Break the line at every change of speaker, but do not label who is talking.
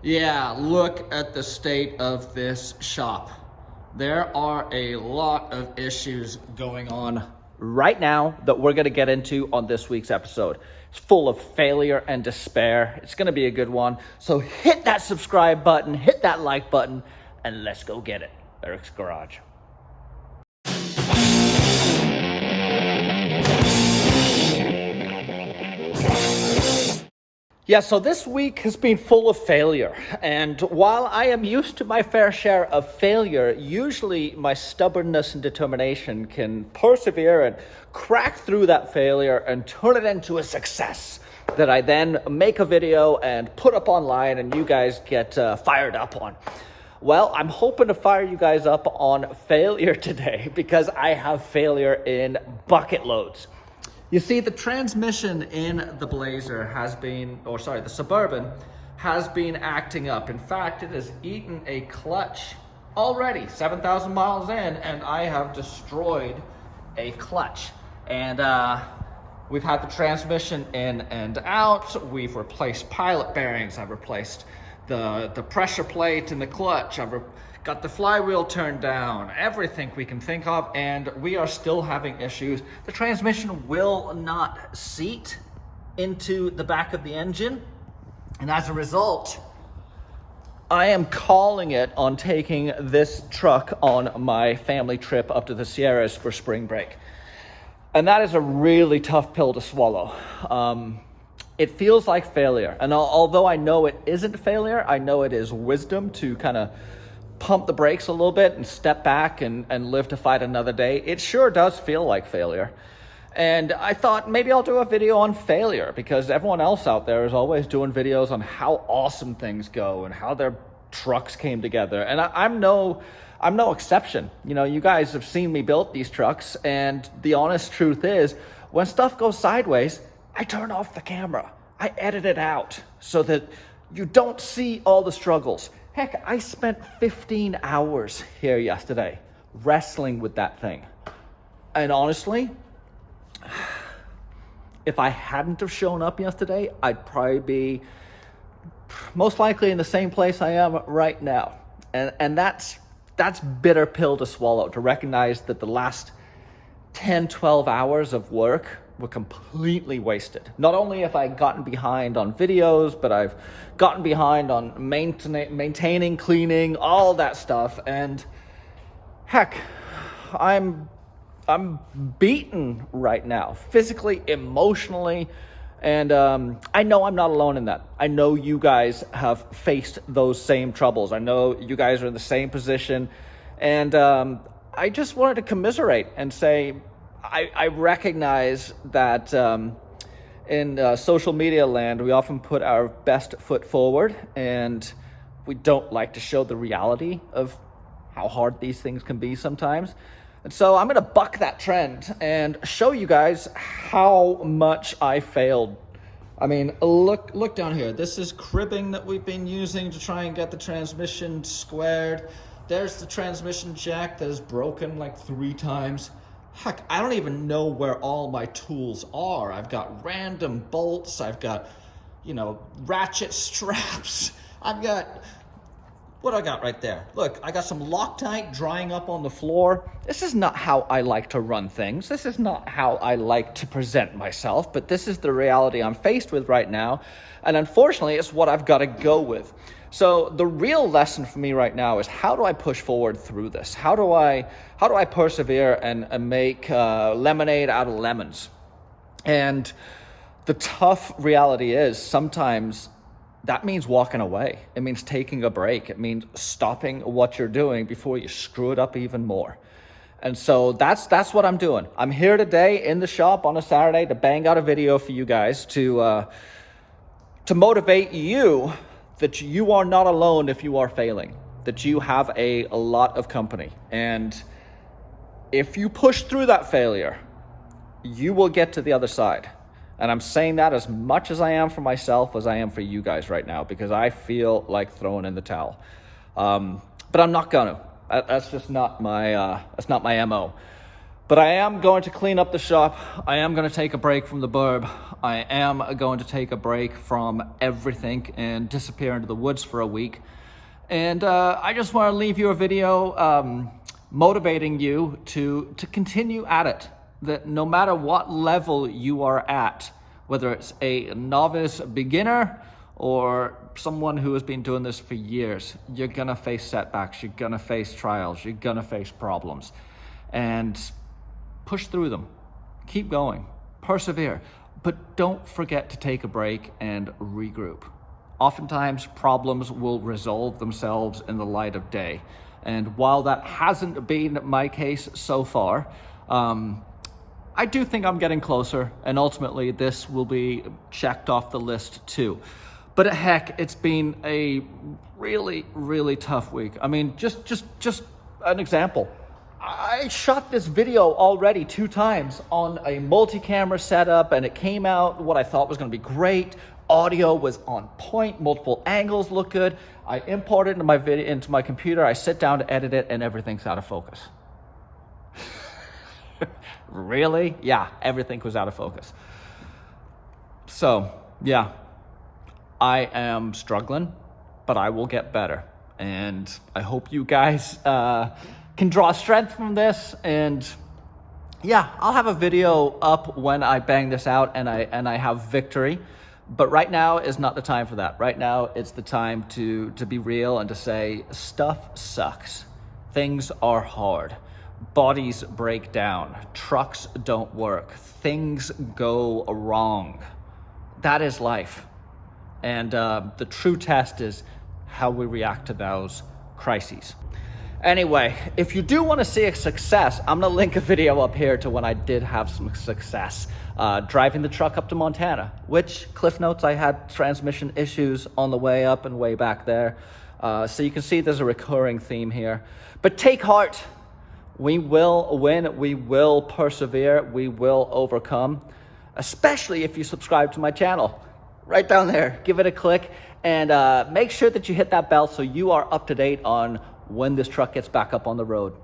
Yeah, look at the state of this shop. There are a lot of issues going on right now that we're going to get into on this week's episode. It's full of failure and despair. It's going to be a good one. So hit that subscribe button, hit that like button, and let's go get it. Merricks Garage. Yeah, so this week has been full of failure, and while I am used to my fair share of failure, usually my stubbornness and determination can persevere and crack through that failure and turn it into a success that I then make a video and put up online and you guys get fired up on. Well, I'm hoping to fire you guys up on failure today because I have failure in bucket loads. You see, the transmission in the the Suburban has been acting up. In fact, it has eaten a clutch already, 7,000 miles in, and I have destroyed a clutch. And we've had the transmission in and out. We've replaced pilot bearings. I've replaced the pressure plate in the clutch. I've got the flywheel turned down, everything we can think of, and we are still having issues. The transmission will not seat into the back of the engine, and as a result, I am calling it on taking this truck on my family trip up to the Sierras for spring break. And that is a really tough pill to swallow. It feels like failure, and although I know it isn't failure, I know it is wisdom to kind of pump the brakes a little bit and step back and live to fight another day. It sure does feel like failure. And I thought maybe I'll do a video on failure because everyone else out there is always doing videos on how awesome things go and how their trucks came together. And I'm no exception. You know, you guys have seen me build these trucks, and the honest truth is when stuff goes sideways, I turn off the camera. I edit it out so that you don't see all the struggles. Heck, I spent 15 hours here yesterday wrestling with that thing. And honestly, if I hadn't have shown up yesterday, I'd probably be most likely in the same place I am right now. And that's bitter pill to swallow, to recognize that the last 10, 12 hours of work were completely wasted. Not only have I gotten behind on videos, but I've gotten behind on maintaining, cleaning, all that stuff. And heck, I'm beaten right now, physically, emotionally, and I know I'm not alone in that. I know you guys have faced those same troubles. I know you guys are in the same position, and I just wanted to commiserate and say, I recognize that in social media land, we often put our best foot forward, and we don't like to show the reality of how hard these things can be sometimes. And so I'm going to buck that trend and show you guys how much I failed. I mean, look down here. This is cribbing that we've been using to try and get the transmission squared. There's the transmission jack that is broken like 3 times. Heck, I don't even know where all my tools are. I've got random bolts. I've got, ratchet straps. I've got, what I got right there? Look, I got some Loctite drying up on the floor. This is not how I like to run things. This is not how I like to present myself, but this is the reality I'm faced with right now. And unfortunately, it's what I've got to go with. So the real lesson for me right now is, how do I push forward through this? How do I persevere and make lemonade out of lemons? And the tough reality is sometimes that means walking away. It means taking a break. It means stopping what you're doing before you screw it up even more. And so that's what I'm doing. I'm here today in the shop on a Saturday to bang out a video for you guys to motivate you that you are not alone if you are failing, that you have a lot of company. And if you push through that failure, you will get to the other side. And I'm saying that as much as I am for myself as I am for you guys right now, because I feel like throwing in the towel. But I'm not gonna. That's just not my MO. But I am going to clean up the shop. I am going to take a break from the burb. I am going to take a break from everything and disappear into the woods for a week. And I just want to leave you a video motivating you to continue at it. That no matter what level you are at, whether it's a novice beginner or someone who has been doing this for years, you're going to face setbacks, you're going to face trials, you're going to face problems. And push through them. Keep going. Persevere. But don't forget to take a break and regroup. Oftentimes, problems will resolve themselves in the light of day. And while that hasn't been my case so far, I do think I'm getting closer, and ultimately this will be checked off the list too. But heck, it's been a really, really tough week. I mean, just an example. I shot this video already 2 times on a multi-camera setup, and it came out what I thought was going to be great. Audio was on point, multiple angles look good. I import it into my computer. I sit down to edit it, and everything's out of focus. Really? Yeah, everything was out of focus. So, yeah, I am struggling, but I will get better. And I hope you guys can draw strength from this. And yeah, I'll have a video up when I bang this out and I have victory. But right now is not the time for that. Right now, it's the time to be real and to say stuff sucks. Things are hard. Bodies break down. Trucks don't work. Things go wrong. That is life. And the true test is how we react to those crises. Anyway, if you do want to see a success, I'm going to link a video up here to when I did have some success driving the truck up to Montana, which, cliff notes, I had transmission issues on the way up and way back there. So you can see there's a recurring theme here. But take heart. We will win. We will persevere. We will overcome, especially if you subscribe to my channel. Right down there, give it a click, and make sure that you hit that bell so you are up to date on when this truck gets back up on the road.